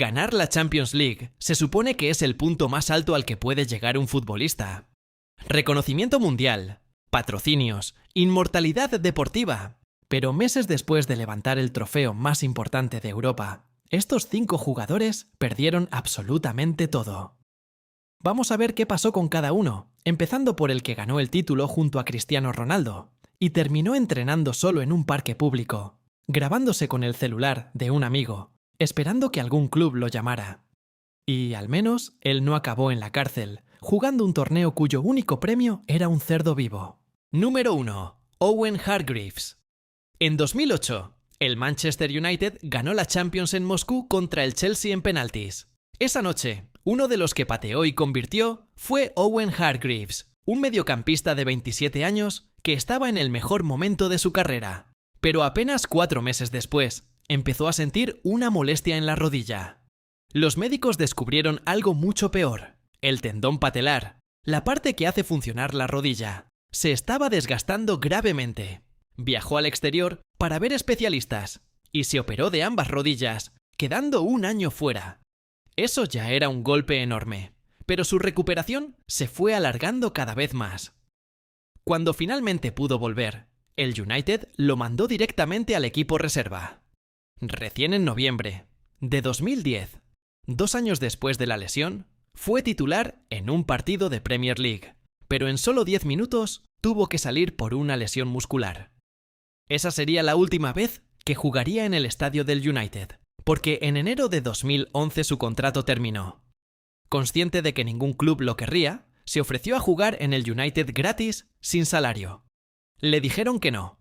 Ganar la Champions League se supone que es el punto más alto al que puede llegar un futbolista. Reconocimiento mundial, patrocinios, inmortalidad deportiva. Pero meses después de levantar el trofeo más importante de Europa, estos 5 jugadores perdieron absolutamente todo. Vamos a ver qué pasó con cada uno, empezando por el que ganó el título junto a Cristiano Ronaldo y terminó entrenando solo en un parque público, grabándose con el celular de un amigo, esperando que algún club lo llamara. Y al menos él no acabó en la cárcel, jugando un torneo cuyo único premio era un cerdo vivo. Número 1. Owen Hargreaves. En 2008, el Manchester United ganó la Champions en Moscú contra el Chelsea en penaltis. Esa noche, uno de los que pateó y convirtió fue Owen Hargreaves, un mediocampista de 27 años que estaba en el mejor momento de su carrera. Pero apenas 4 meses después, empezó a sentir una molestia en la rodilla. Los médicos descubrieron algo mucho peor: el tendón patelar, la parte que hace funcionar la rodilla. Se estaba desgastando gravemente. Viajó al exterior para ver especialistas y se operó de ambas rodillas, quedando 1 año fuera. Eso ya era un golpe enorme, pero su recuperación se fue alargando cada vez más. Cuando finalmente pudo volver, el United lo mandó directamente al equipo reserva. Recién en noviembre de 2010, 2 años después de la lesión, fue titular en un partido de Premier League, pero en solo 10 minutos tuvo que salir por una lesión muscular. Esa sería la última vez que jugaría en el estadio del United, porque en enero de 2011 su contrato terminó. Consciente de que ningún club lo querría, se ofreció a jugar en el United gratis, sin salario. Le dijeron que no.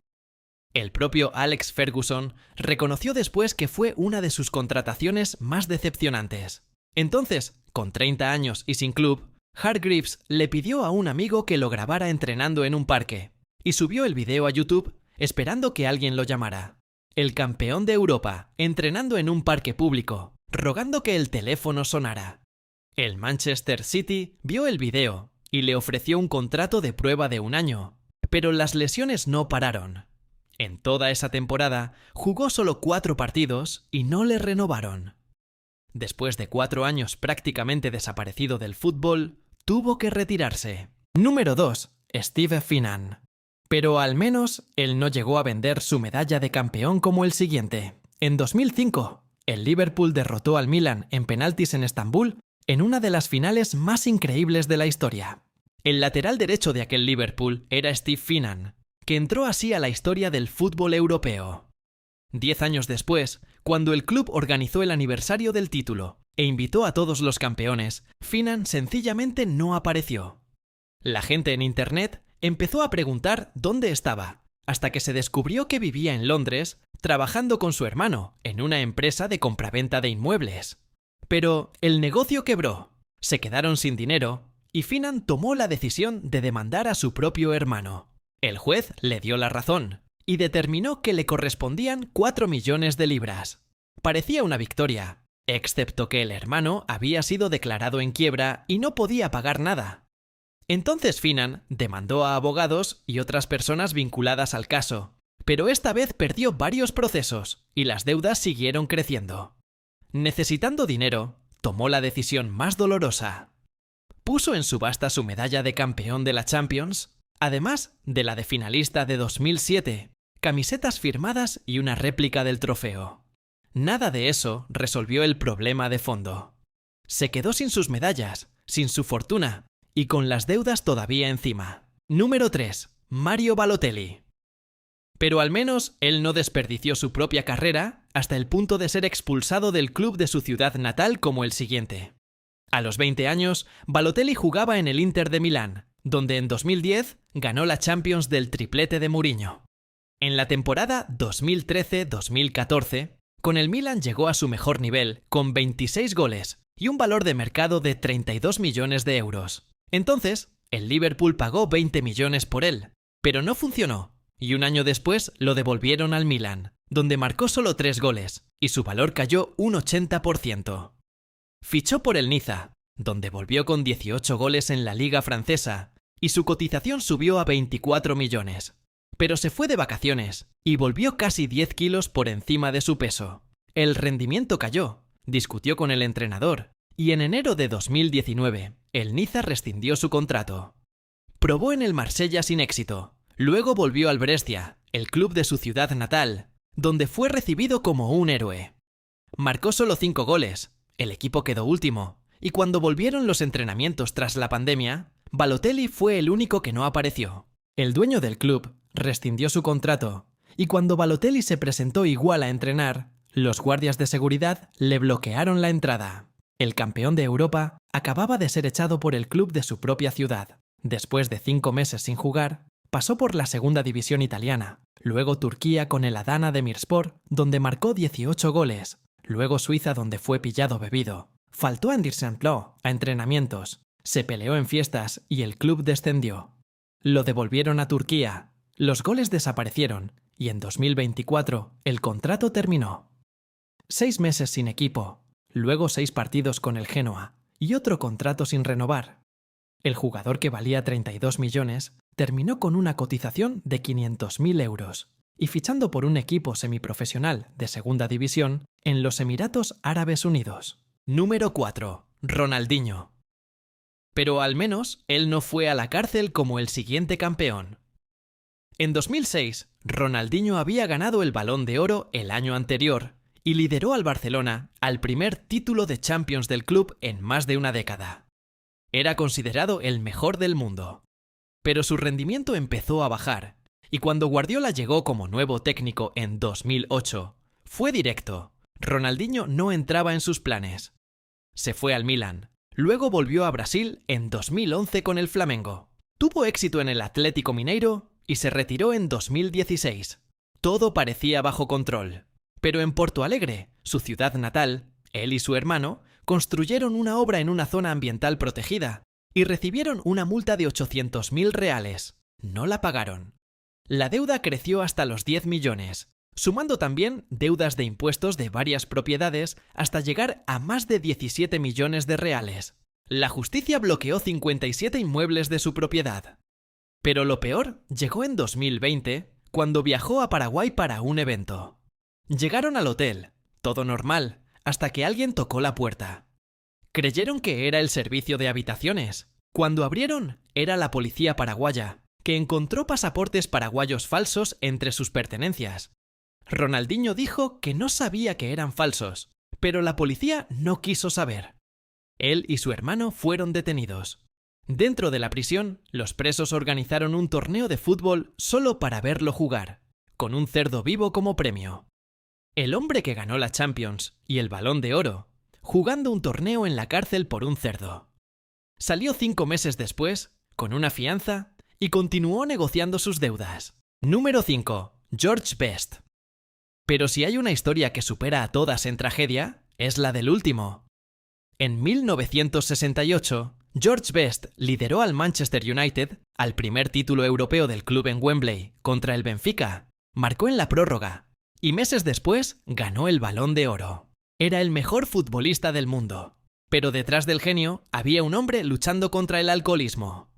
El propio Alex Ferguson reconoció después que fue una de sus contrataciones más decepcionantes. Entonces, con 30 años y sin club, Hargreaves le pidió a un amigo que lo grabara entrenando en un parque, y subió el video a YouTube esperando que alguien lo llamara. El campeón de Europa, entrenando en un parque público, rogando que el teléfono sonara. El Manchester City vio el video y le ofreció un contrato de prueba de 1 año, pero las lesiones no pararon. En toda esa temporada jugó solo 4 partidos y no le renovaron. Después de 4 años prácticamente desaparecido del fútbol, tuvo que retirarse. Número 2. Steve Finnan. Pero al menos él no llegó a vender su medalla de campeón como el siguiente. En 2005, el Liverpool derrotó al Milan en penaltis en Estambul en una de las finales más increíbles de la historia. El lateral derecho de aquel Liverpool era Steve Finnan, que entró así a la historia del fútbol europeo. 10 años después, cuando el club organizó el aniversario del título e invitó a todos los campeones, Finnan sencillamente no apareció. La gente en internet empezó a preguntar dónde estaba, hasta que se descubrió que vivía en Londres, trabajando con su hermano en una empresa de compraventa de inmuebles. Pero el negocio quebró, se quedaron sin dinero y Finnan tomó la decisión de demandar a su propio hermano. El juez le dio la razón y determinó que le correspondían 4 millones de libras. Parecía una victoria, excepto que el hermano había sido declarado en quiebra y no podía pagar nada. Entonces Finnan demandó a abogados y otras personas vinculadas al caso, pero esta vez perdió varios procesos y las deudas siguieron creciendo. Necesitando dinero, tomó la decisión más dolorosa. Puso en subasta su medalla de campeón de la Champions, además de la de finalista de 2007, camisetas firmadas y una réplica del trofeo. Nada de eso resolvió el problema de fondo. Se quedó sin sus medallas, sin su fortuna y con las deudas todavía encima. Número 3. Mario Balotelli. Pero al menos él no desperdició su propia carrera hasta el punto de ser expulsado del club de su ciudad natal como el siguiente. A los 20 años, Balotelli jugaba en el Inter de Milán, donde en 2010 ganó la Champions del triplete de Mourinho. En la temporada 2013-2014, con el Milan llegó a su mejor nivel, con 26 goles y un valor de mercado de 32 millones de euros. Entonces, el Liverpool pagó 20 millones por él, pero no funcionó, y 1 año después lo devolvieron al Milan, donde marcó solo 3 goles, y su valor cayó un 80%. Fichó por el Niza, donde volvió con 18 goles en la liga francesa, y su cotización subió a 24 millones. Pero se fue de vacaciones, y volvió casi 10 kilos por encima de su peso. El rendimiento cayó, discutió con el entrenador y en enero de 2019 el Niza rescindió su contrato. Probó en el Marsella sin éxito, luego volvió al Brescia, el club de su ciudad natal, donde fue recibido como un héroe. Marcó solo 5 goles, el equipo quedó último, y cuando volvieron los entrenamientos tras la pandemia, Balotelli fue el único que no apareció. El dueño del club rescindió su contrato, y cuando Balotelli se presentó igual a entrenar, los guardias de seguridad le bloquearon la entrada. El campeón de Europa acababa de ser echado por el club de su propia ciudad. Después de 5 meses sin jugar, pasó por la segunda división italiana, luego Turquía con el Adana Demirspor, donde marcó 18 goles, luego Suiza donde fue pillado bebido. Faltó a Saint-Lô a entrenamientos, se peleó en fiestas y el club descendió. Lo devolvieron a Turquía, los goles desaparecieron y en 2024 el contrato terminó. 6 meses sin equipo, luego 6 partidos con el Genoa y otro contrato sin renovar. El jugador que valía 32 millones terminó con una cotización de 500.000 euros y fichando por un equipo semiprofesional de segunda división en los Emiratos Árabes Unidos. Número 4. Ronaldinho. Pero al menos él no fue a la cárcel como el siguiente campeón. En 2006, Ronaldinho había ganado el Balón de Oro el año anterior y lideró al Barcelona al primer título de Champions del club en más de una década. Era considerado el mejor del mundo. Pero su rendimiento empezó a bajar, y cuando Guardiola llegó como nuevo técnico en 2008, fue directo. Ronaldinho no entraba en sus planes. Se fue al Milan, luego volvió a Brasil en 2011 con el Flamengo. Tuvo éxito en el Atlético Mineiro y se retiró en 2016. Todo parecía bajo control. Pero en Porto Alegre, su ciudad natal, él y su hermano construyeron una obra en una zona ambiental protegida y recibieron una multa de 800.000 reales. No la pagaron. La deuda creció hasta los 10 millones, sumando también deudas de impuestos de varias propiedades hasta llegar a más de 17 millones de reales. La justicia bloqueó 57 inmuebles de su propiedad. Pero lo peor llegó en 2020, cuando viajó a Paraguay para un evento. Llegaron al hotel, todo normal, hasta que alguien tocó la puerta. Creyeron que era el servicio de habitaciones. Cuando abrieron, era la policía paraguaya, que encontró pasaportes paraguayos falsos entre sus pertenencias. Ronaldinho dijo que no sabía que eran falsos, pero la policía no quiso saber. Él y su hermano fueron detenidos. Dentro de la prisión, los presos organizaron un torneo de fútbol solo para verlo jugar, con un cerdo vivo como premio. El hombre que ganó la Champions y el Balón de Oro, jugando un torneo en la cárcel por un cerdo. Salió 5 meses después, con una fianza, y continuó negociando sus deudas. Número 5. George Best. Pero si hay una historia que supera a todas en tragedia, es la del último. En 1968, George Best lideró al Manchester United al primer título europeo del club en Wembley contra el Benfica, marcó en la prórroga y meses después ganó el Balón de Oro. Era el mejor futbolista del mundo, pero detrás del genio había un hombre luchando contra el alcoholismo.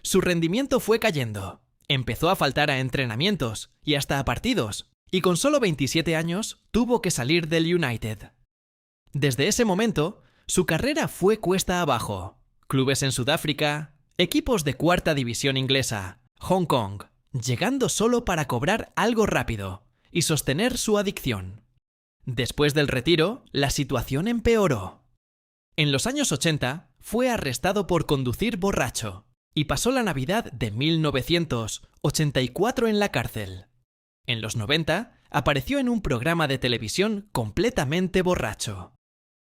Su rendimiento fue cayendo, empezó a faltar a entrenamientos y hasta a partidos, y con solo 27 años tuvo que salir del United. Desde ese momento, su carrera fue cuesta abajo. Clubes en Sudáfrica, equipos de cuarta división inglesa, Hong Kong, llegando solo para cobrar algo rápido y sostener su adicción. Después del retiro, la situación empeoró. En los años 80, fue arrestado por conducir borracho y pasó la Navidad de 1984 en la cárcel. En los 90, apareció en un programa de televisión completamente borracho.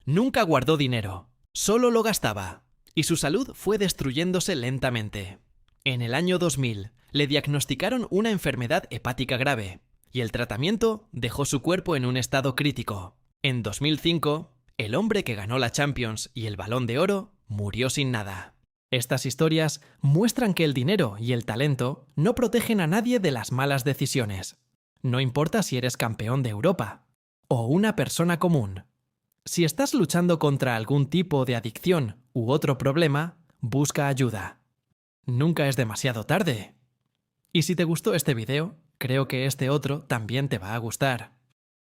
Nunca guardó dinero, solo lo gastaba, y su salud fue destruyéndose lentamente. En el año 2000, le diagnosticaron una enfermedad hepática grave, y el tratamiento dejó su cuerpo en un estado crítico. En 2005, el hombre que ganó la Champions y el Balón de Oro murió sin nada. Estas historias muestran que el dinero y el talento no protegen a nadie de las malas decisiones. No importa si eres campeón de Europa o una persona común. Si estás luchando contra algún tipo de adicción u otro problema, busca ayuda. Nunca es demasiado tarde. Y si te gustó este video, creo que este otro también te va a gustar.